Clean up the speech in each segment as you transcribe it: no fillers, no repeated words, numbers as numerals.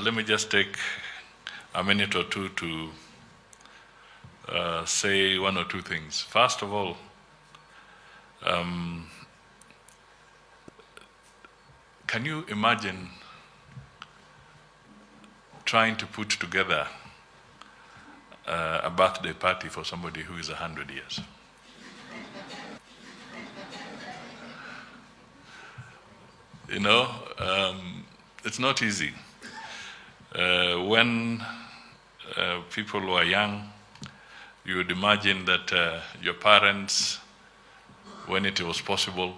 let me just take a minute or two to say one or two things. First of all, can you imagine trying to put together a birthday party for somebody who is 100 years? You know, it's not easy. When people were young, you would imagine that your parents, when it was possible,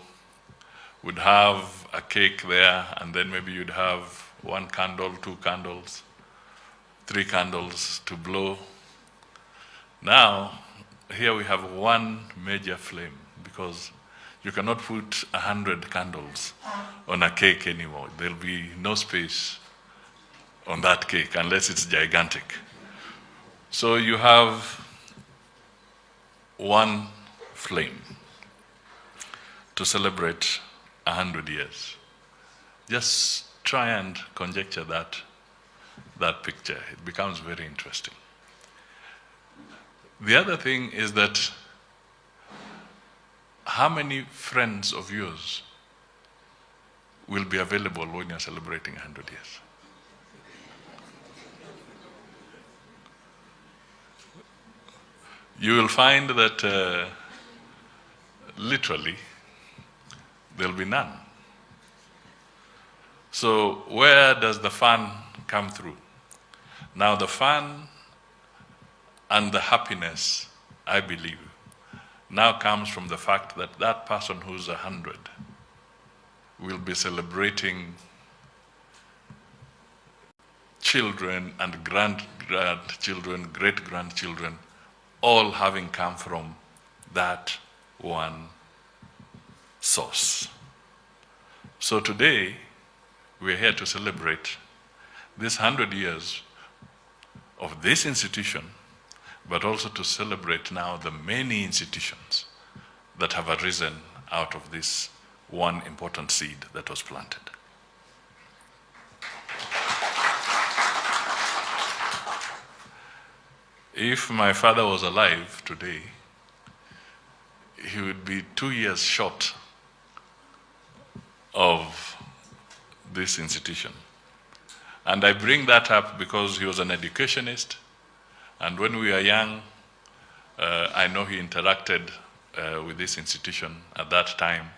would have a cake there, and then maybe you'd have 1 candle, 2 candles, 3 candles to blow. Now, here we have 1 major flame, because you cannot put 100 candles on a cake anymore. There'll be no space on that cake unless it's gigantic. So you have 1 flame to celebrate 100 years. Just try and conjecture that picture. It becomes very interesting. The other thing is that how many friends of yours will be available when you're celebrating 100 years? You will find that literally there'll be none. So where does the fun come through? Now the fun and the happiness, I believe, now comes from the fact that that person who's 100 will be celebrating children and grandchildren, great-grandchildren, all having come from that one source. So today, we're here to celebrate this 100 years of this institution, but also to celebrate now the many institutions that have arisen out of this one important seed that was planted. If my father was alive today, he would be 2 years short of this institution. And I bring that up because he was an educationist, and when we were young, I know he interacted with this institution at that time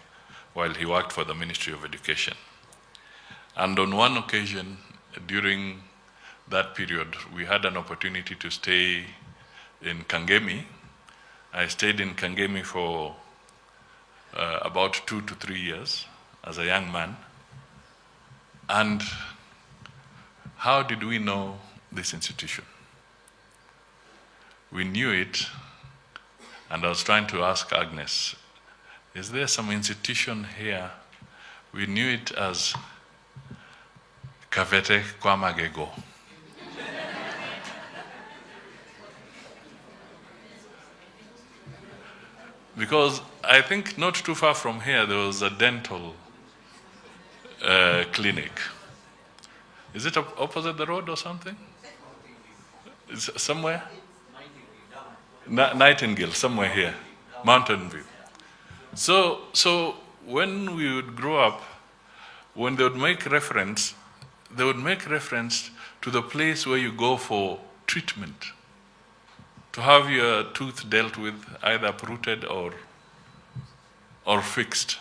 while he worked for the Ministry of Education. And on one occasion, during that period, we had an opportunity to stay in Kangemi. I stayed in Kangemi for about 2 to 3 years as a young man. And how did we know this institution? We knew it, and I was trying to ask Agnes, is there some institution here? We knew it as Kavete kwa Magego. Because I think not too far from here, there was a dental clinic. Is it opposite the road or something? Is it somewhere? Nightingale, somewhere here. Mountain View. So when we would grow up, when they would make reference to the place where you go for treatment, to have your tooth dealt with, either uprooted or fixed.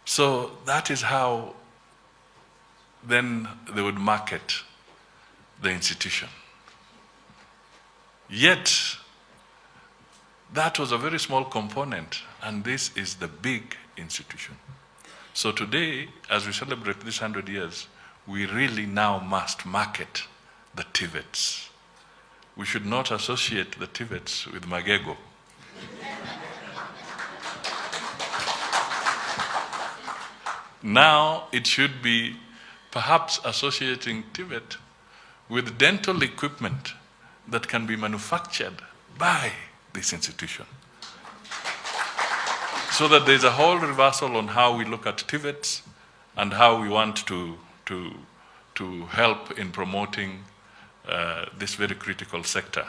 So that is how then they would market the institution. Yet, that was a very small component, and this is the big institution. So today, as we celebrate this 100 years, we really now must market the TVETs. We should not associate the TVETs with Magego. Now it should be perhaps associating TVET with dental equipment that can be manufactured by this institution. So that there's a whole reversal on how we look at TVETs and how we want to to help in promoting this very critical sector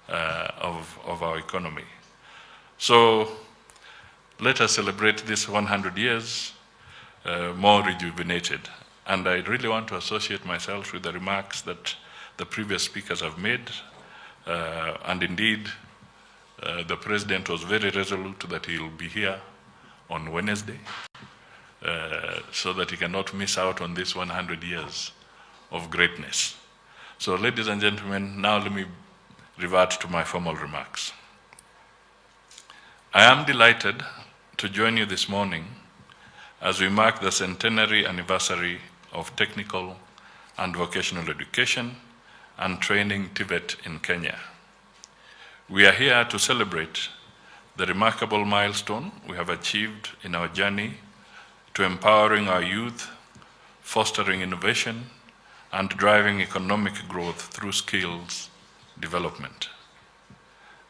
of our economy. So let us celebrate this 100 years more rejuvenated. And I really want to associate myself with the remarks that the previous speakers have made. And indeed, the President was very resolute that he will be here on Wednesday so that he cannot miss out on this 100 years of greatness. So ladies and gentlemen, now let me revert to my formal remarks. I am delighted to join you this morning as we mark the centenary anniversary of technical and vocational education and training TVET in Kenya. We are here to celebrate the remarkable milestone we have achieved in our journey to empowering our youth, fostering innovation, and driving economic growth through skills development.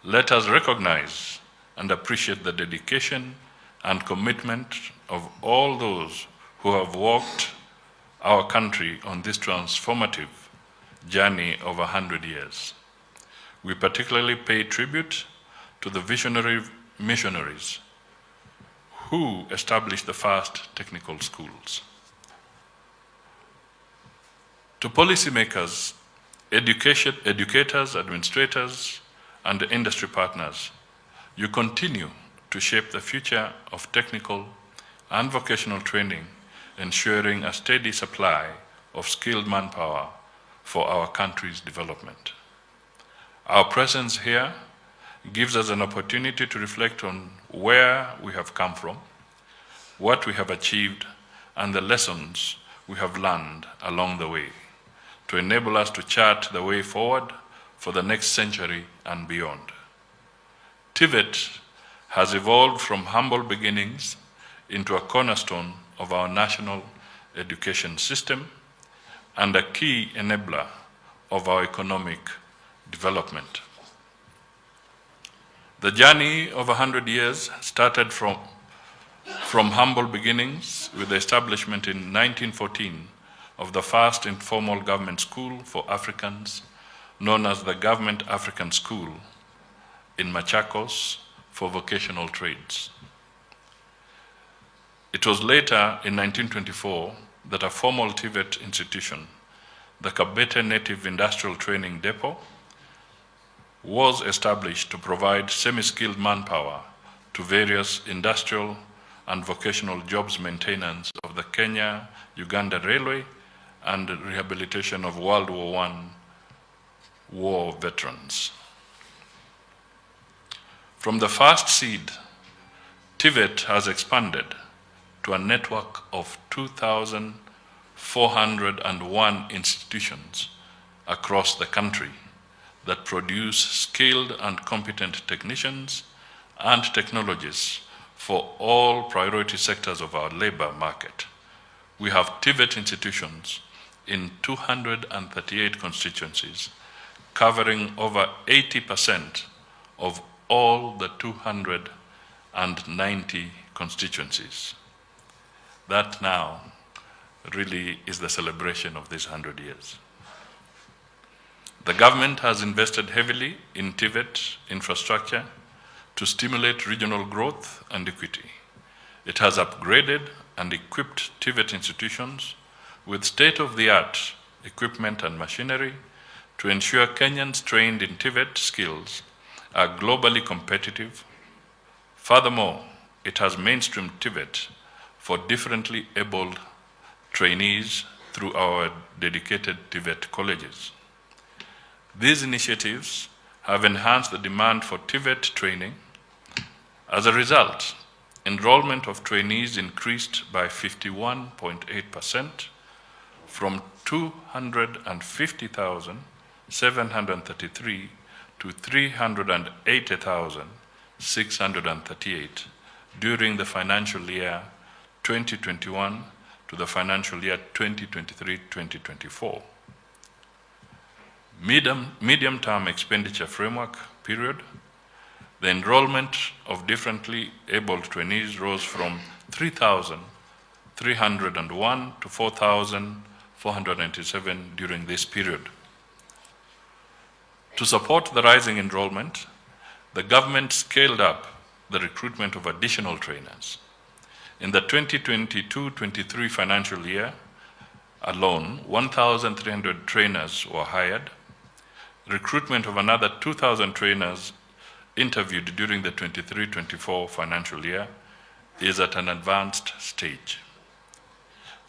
Let us recognize and appreciate the dedication and commitment of all those who have walked our country on this transformative journey of 100 years. We particularly pay tribute to the visionary missionaries who established the first technical schools. To policymakers, educators, administrators, and industry partners, you continue to shape the future of technical and vocational training, ensuring a steady supply of skilled manpower for our country's development. Our presence here gives us an opportunity to reflect on where we have come from, what we have achieved, and the lessons we have learned along the way, to enable us to chart the way forward for the next century and beyond. TVET has evolved from humble beginnings into a cornerstone of our national education system and a key enabler of our economic development. The journey of 100 years started from humble beginnings with the establishment in 1914 of the first informal government school for Africans, known as the Government African School in Machakos for vocational trades. It was later in 1924 that a formal TVET institution, the Kabete Native Industrial Training Depot, was established to provide semi-skilled manpower to various industrial and vocational jobs maintenance of the Kenya-Uganda Railway and rehabilitation of World War I war veterans. From the first seed, TVET has expanded to a network of 2,401 institutions across the country that produce skilled and competent technicians and technologists for all priority sectors of our labor market. We have TVET institutions in 238 constituencies, covering over 80% of all the 290 constituencies. That now really is the celebration of these 100 years. The government has invested heavily in TVET infrastructure to stimulate regional growth and equity. It has upgraded and equipped TVET institutions with state-of-the-art equipment and machinery to ensure Kenyans trained in TVET skills are globally competitive. Furthermore, it has mainstreamed TVET for differently abled trainees through our dedicated TVET colleges. These initiatives have enhanced the demand for TVET training. As a result, enrollment of trainees increased by 51.8% from 250,733 to 380,638 during the financial year 2021 to the financial year 2023-2024. Medium-term expenditure framework period, the enrollment of differently abled trainees rose from 3,301 to 497 during this period. To support the rising enrollment, the government scaled up the recruitment of additional trainers. In the 2022-23 financial year alone, 1,300 trainers were hired. Recruitment of another 2,000 trainers interviewed during the 23-24 financial year is at an advanced stage.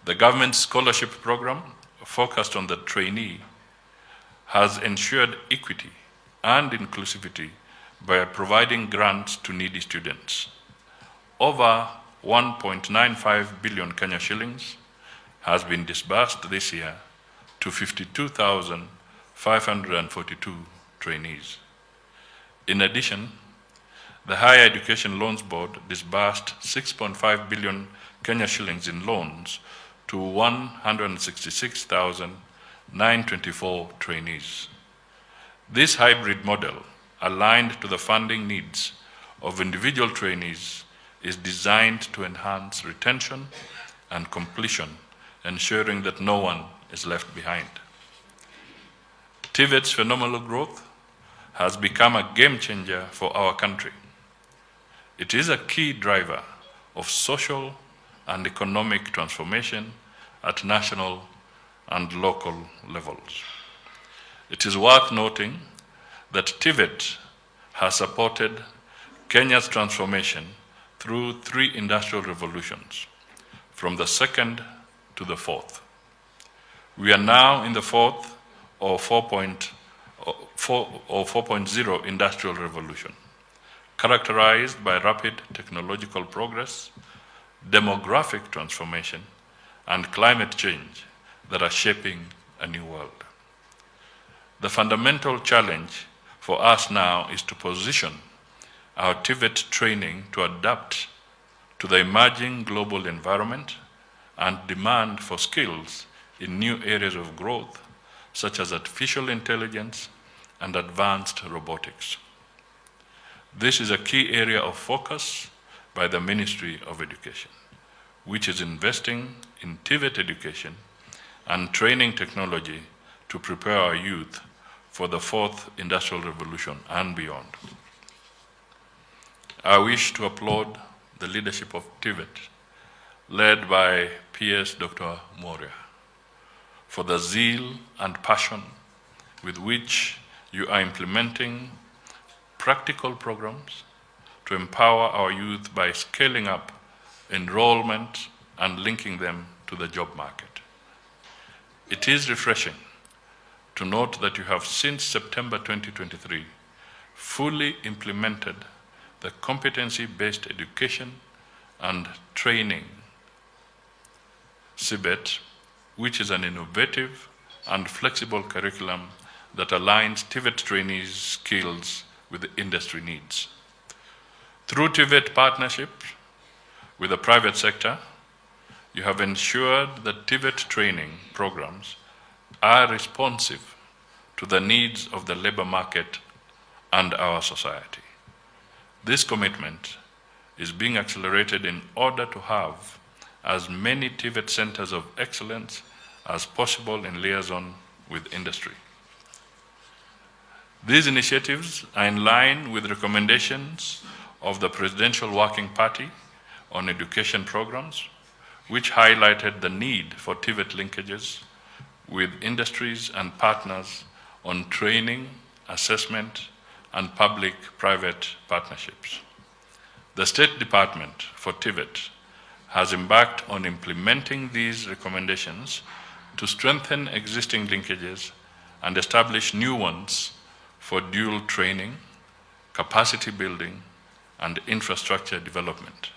The government's scholarship program, focused on the trainee, has ensured equity and inclusivity by providing grants to needy students. Over 1.95 billion Kenya shillings has been disbursed this year to 52,542 trainees. In addition, the Higher Education Loans Board disbursed 6.5 billion Kenya shillings in loans to 166,924 trainees. This hybrid model, aligned to the funding needs of individual trainees, is designed to enhance retention and completion, ensuring that no one is left behind. TVET's phenomenal growth has become a game changer for our country. It is a key driver of social and economic transformation at national and local levels. It is worth noting that TVET has supported Kenya's transformation through 3 industrial revolutions, from the 2nd to the 4th. We are now in the 4th or 4.0 industrial revolution, characterized by rapid technological progress, demographic transformation, and climate change that are shaping a new world. The fundamental challenge for us now is to position our TVET training to adapt to the emerging global environment and demand for skills in new areas of growth, such as artificial intelligence and advanced robotics. This is a key area of focus by the Ministry of Education, which is investing in TVET education and training technology to prepare our youth for the 4th industrial revolution and beyond. I wish to applaud the leadership of TVET, led by PS Dr. Moria, for the zeal and passion with which you are implementing practical programs to empower our youth by scaling up enrollment and linking them to the job market. It is refreshing to note that you have, since September 2023, fully implemented the competency-based education and training, CBET, which is an innovative and flexible curriculum that aligns TVET trainees' skills with the industry needs. Through TVET partnerships with the private sector, you have ensured that TVET training programs are responsive to the needs of the labor market and our society. This commitment is being accelerated in order to have as many TVET centers of excellence as possible in liaison with industry. These initiatives are in line with recommendations of the Presidential Working Party on education programs, which highlighted the need for TVET linkages with industries and partners on training, assessment, and public-private partnerships. The State Department for TVET has embarked on implementing these recommendations to strengthen existing linkages and establish new ones for dual training, capacity building, and infrastructure development.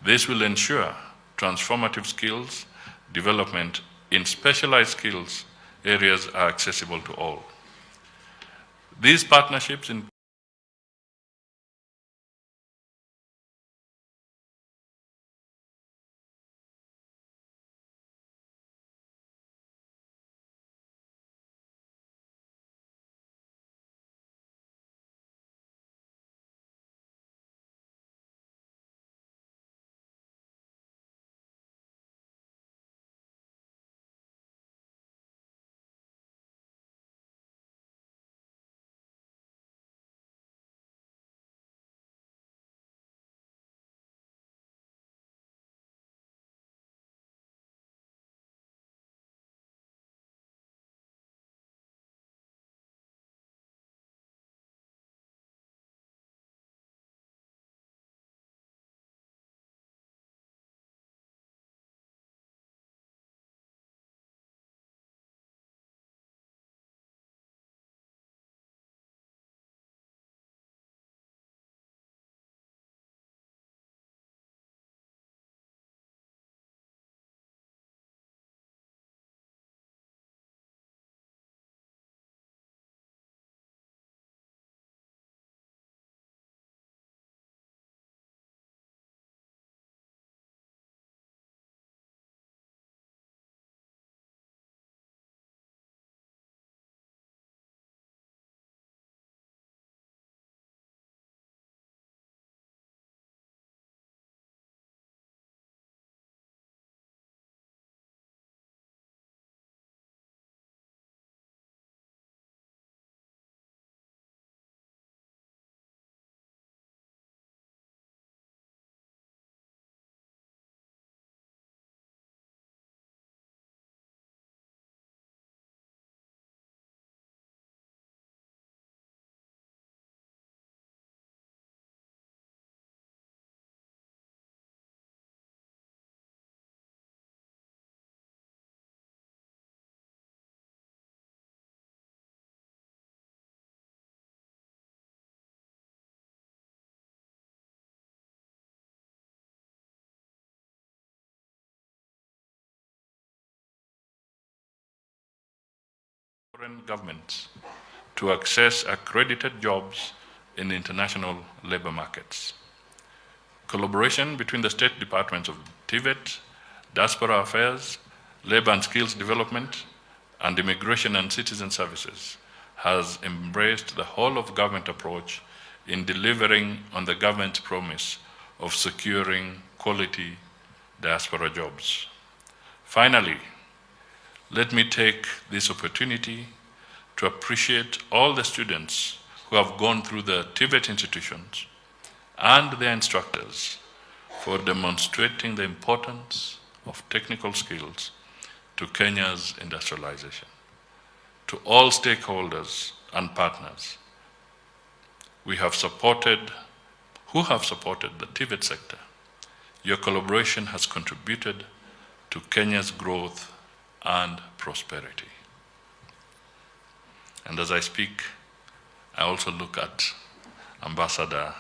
This will ensure transformative skills development in specialized skills areas are accessible to all. These partnerships in foreign governments to access accredited jobs in international labor markets. Collaboration between the state departments of TVET, Diaspora Affairs, Labor and Skills Development, and Immigration and Citizen Services has embraced the whole of government approach in delivering on the government's promise of securing quality diaspora jobs. Finally, let me take this opportunity to appreciate all the students who have gone through the TVET institutions and their instructors for demonstrating the importance of technical skills to Kenya's industrialization. To all stakeholders and partners who have supported the TVET sector, your collaboration has contributed to Kenya's growth and prosperity. And as I speak, I also look at Ambassador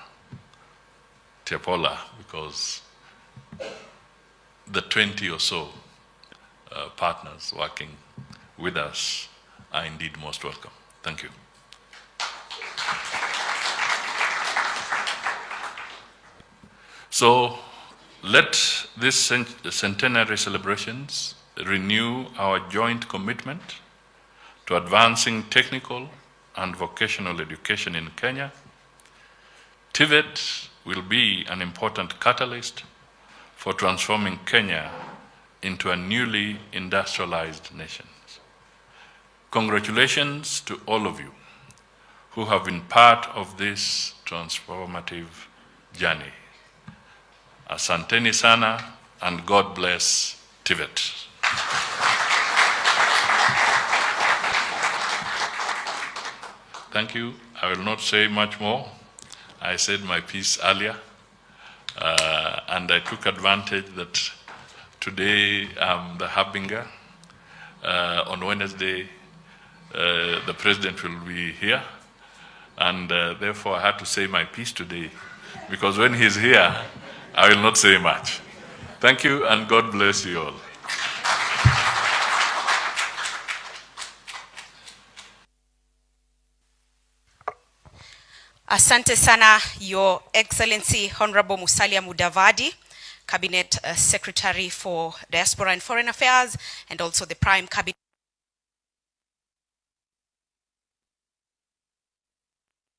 Tiapola, because the 20 or so partners working with us are indeed most welcome. Thank you. So let this centenary celebrations renew our joint commitment to advancing technical and vocational education in Kenya. TVET will be an important catalyst for transforming Kenya into a newly industrialized nation. Congratulations to all of you who have been part of this transformative journey. Asanteni sana, and God bless TVET. Thank you. I will not say much more. I said my piece earlier, and I took advantage that today I'm the harbinger. On Wednesday, the president will be here, and therefore I had to say my piece today, because when he's here, I will not say much. Thank you, and God bless you all. Asante sana, Your Excellency Honorable Musalia Mudavadi, Cabinet Secretary for Diaspora and Foreign Affairs, and also the Prime Cabinet